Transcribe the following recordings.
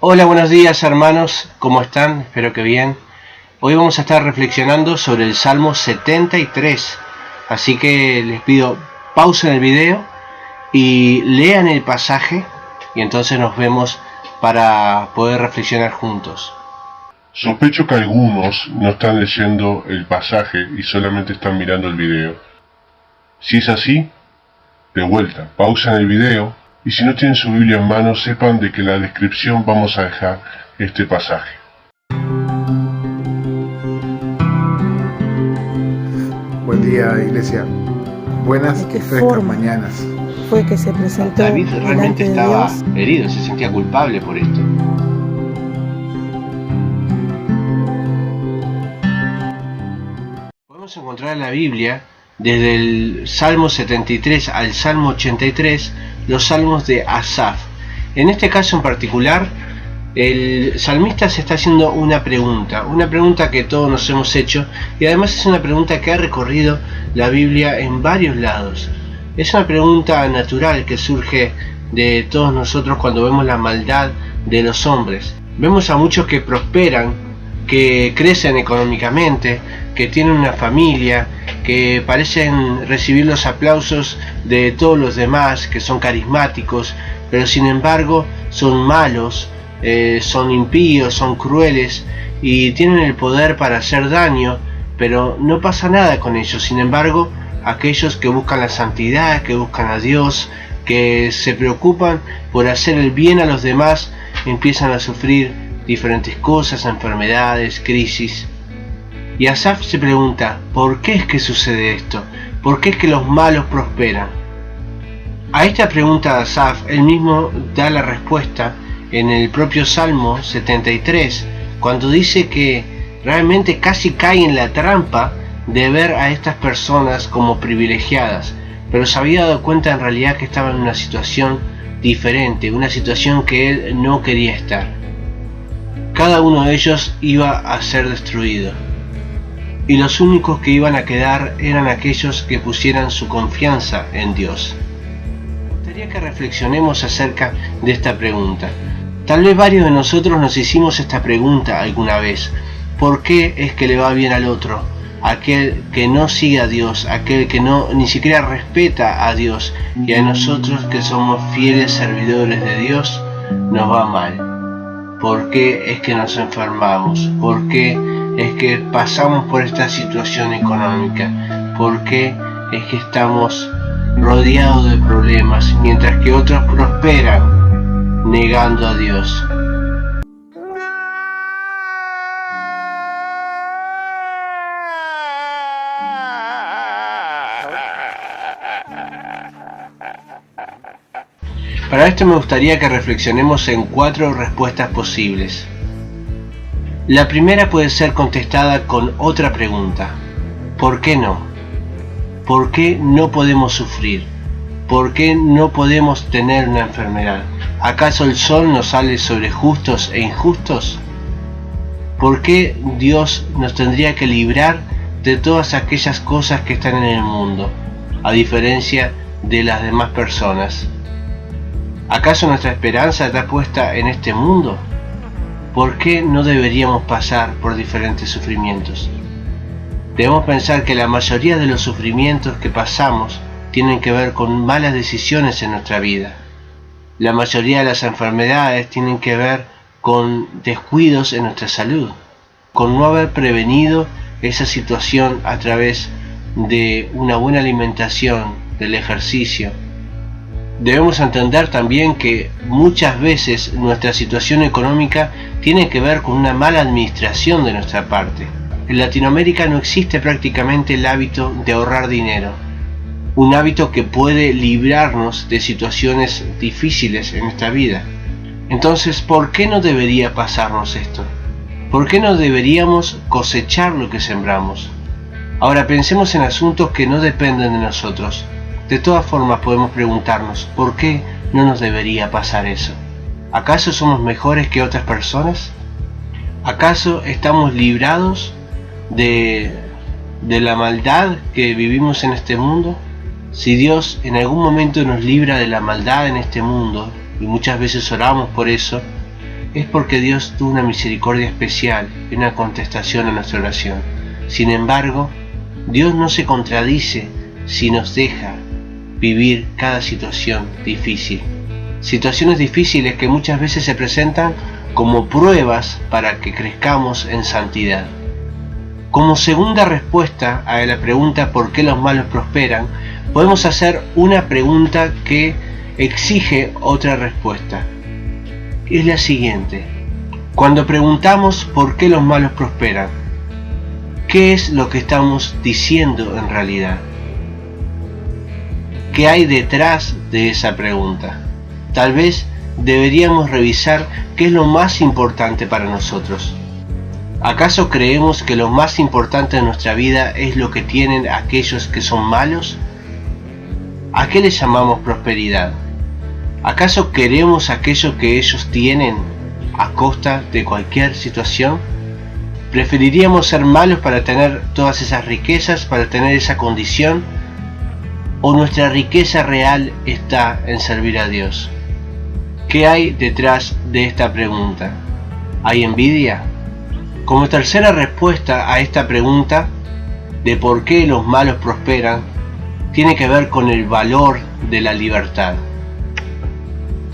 Hola, buenos días hermanos, ¿cómo están? Espero que bien. Hoy vamos a estar reflexionando sobre el Salmo 73, así que les pido pausen el video y lean el pasaje y entonces nos vemos para poder reflexionar juntos. Sospecho que algunos no están leyendo el pasaje y solamente están mirando el video. Si es así, de vuelta, pausan el video y si no tienen su Biblia en mano, sepan de que en la descripción vamos a dejar este pasaje. Buen día, iglesia. Buenas y frescas mañanas. Fue que se presentó David realmente delante de estaba Dios. herido, se sentía culpable por esto. Podemos encontrar en la Biblia, desde el Salmo 73 al Salmo 83, los salmos de Asaf. En este caso en particular, el salmista se está haciendo una pregunta que todos nos hemos hecho, y además es una pregunta que ha recorrido la Biblia en varios lados. Es una pregunta natural que surge de todos nosotros cuando vemos la maldad de los hombres. Vemos a muchos que prosperan, que crecen económicamente, que tienen una familia, que parecen recibir los aplausos de todos los demás, que son carismáticos, pero sin embargo son malos, son impíos, son crueles y tienen el poder para hacer daño, pero no pasa nada con ellos. Sin embargo, aquellos que buscan la santidad, que buscan a Dios, que se preocupan por hacer el bien a los demás, empiezan a sufrir diferentes cosas, enfermedades, crisis. Y Asaf se pregunta, ¿por qué es que sucede esto? ¿Por qué es que los malos prosperan? A esta pregunta de Asaf, él mismo da la respuesta en el propio Salmo 73, cuando dice que realmente casi cae en la trampa de ver a estas personas como privilegiadas, pero se había dado cuenta en realidad que estaba en una situación diferente, una situación que él no quería estar. Cada uno de ellos iba a ser destruido, y los únicos que iban a quedar eran aquellos que pusieran su confianza en Dios. Me gustaría que reflexionemos acerca de esta pregunta. Tal vez varios de nosotros nos hicimos esta pregunta alguna vez. ¿Por qué es que le va bien al otro? Aquel que no sigue a Dios, aquel que ni siquiera respeta a Dios, y a nosotros que somos fieles servidores de Dios, nos va mal. ¿Por qué es que nos enfermamos? ¿Por qué es que pasamos por esta situación económica? ¿Por qué es que estamos rodeados de problemas, mientras que otros prosperan negando a Dios? Para esto me gustaría que reflexionemos en 4 respuestas posibles. La primera puede ser contestada con otra pregunta. ¿Por qué no? ¿Por qué no podemos sufrir? ¿Por qué no podemos tener una enfermedad? ¿Acaso el sol no sale sobre justos e injustos? ¿Por qué Dios nos tendría que librar de todas aquellas cosas que están en el mundo, a diferencia de las demás personas? ¿Acaso nuestra esperanza está puesta en este mundo? ¿Por qué no deberíamos pasar por diferentes sufrimientos? Debemos pensar que la mayoría de los sufrimientos que pasamos tienen que ver con malas decisiones en nuestra vida. La mayoría de las enfermedades tienen que ver con descuidos en nuestra salud, con no haber prevenido esa situación a través de una buena alimentación, del ejercicio. Debemos entender también que muchas veces nuestra situación económica tiene que ver con una mala administración de nuestra parte. En Latinoamérica no existe prácticamente el hábito de ahorrar dinero, un hábito que puede librarnos de situaciones difíciles en esta vida. Entonces, ¿por qué no debería pasarnos esto? ¿Por qué no deberíamos cosechar lo que sembramos? Ahora pensemos en asuntos que no dependen de nosotros. De todas formas podemos preguntarnos, ¿por qué no nos debería pasar eso? ¿Acaso somos mejores que otras personas? ¿Acaso estamos librados de la maldad que vivimos en este mundo? Si Dios en algún momento nos libra de la maldad en este mundo, y muchas veces oramos por eso, es porque Dios tuvo una misericordia especial y una contestación a nuestra oración. Sin embargo, Dios no se contradice si nos deja vivir cada situación difícil. Situaciones difíciles que muchas veces se presentan como pruebas para que crezcamos en santidad. Como segunda respuesta a la pregunta ¿por qué los malos prosperan?, podemos hacer una pregunta que exige otra respuesta. Es la siguiente: cuando preguntamos ¿por qué los malos prosperan?, ¿qué es lo que estamos diciendo en realidad? ¿Qué hay detrás de esa pregunta? Tal vez deberíamos revisar qué es lo más importante para nosotros. ¿Acaso creemos que lo más importante de nuestra vida es lo que tienen aquellos que son malos? ¿A qué les llamamos prosperidad? ¿Acaso queremos aquello que ellos tienen a costa de cualquier situación? ¿Preferiríamos ser malos para tener todas esas riquezas, para tener esa condición? ¿O nuestra riqueza real está en servir a Dios? ¿Qué hay detrás de esta pregunta? ¿Hay envidia? Como tercera respuesta a esta pregunta de por qué los malos prosperan, tiene que ver con el valor de la libertad.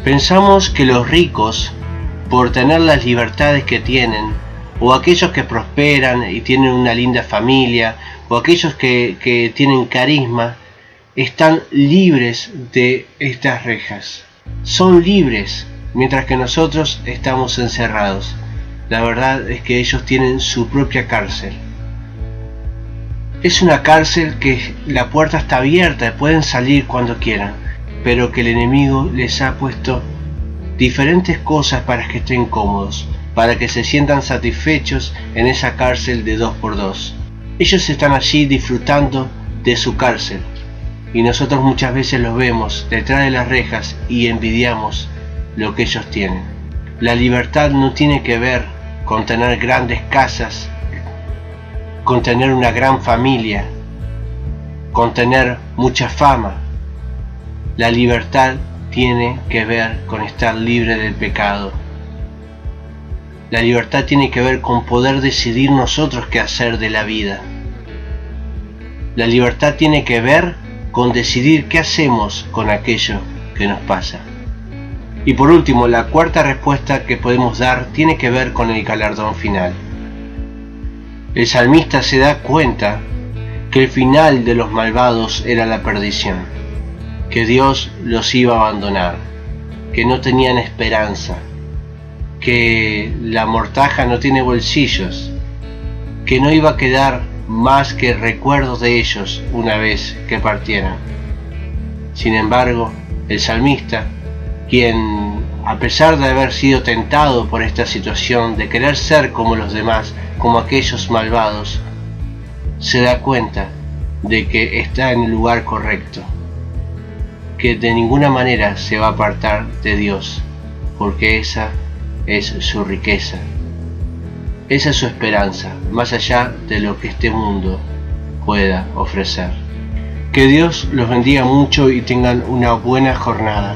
Pensamos que los ricos, por tener las libertades que tienen, o aquellos que prosperan y tienen una linda familia, o aquellos que tienen carisma, están libres de estas rejas. Son libres, mientras que nosotros estamos encerrados. La verdad es que ellos tienen su propia cárcel. Es una cárcel que la puerta está abierta, pueden salir cuando quieran, pero que el enemigo les ha puesto diferentes cosas para que estén cómodos, para que se sientan satisfechos en esa cárcel de 2x2. Ellos están allí disfrutando de su cárcel, y nosotros muchas veces los vemos detrás de las rejas y envidiamos lo que ellos tienen. La libertad no tiene que ver con tener grandes casas, con tener una gran familia, con tener mucha fama. La libertad tiene que ver con estar libre del pecado. La libertad tiene que ver con poder decidir nosotros qué hacer de la vida. La libertad tiene que ver con decidir qué hacemos con aquello que nos pasa. Y por último, la cuarta respuesta que podemos dar tiene que ver con el galardón final. El salmista se da cuenta que el final de los malvados era la perdición, que Dios los iba a abandonar, que no tenían esperanza, que la mortaja no tiene bolsillos, que no iba a quedar más que recuerdos de ellos una vez que partieran. Sin embargo, el salmista, quien a pesar de haber sido tentado por esta situación de querer ser como los demás, como aquellos malvados, se da cuenta de que está en el lugar correcto, que de ninguna manera se va a apartar de Dios, porque esa es su riqueza, esa es su esperanza, más allá de lo que este mundo pueda ofrecer. Que Dios los bendiga mucho y tengan una buena jornada.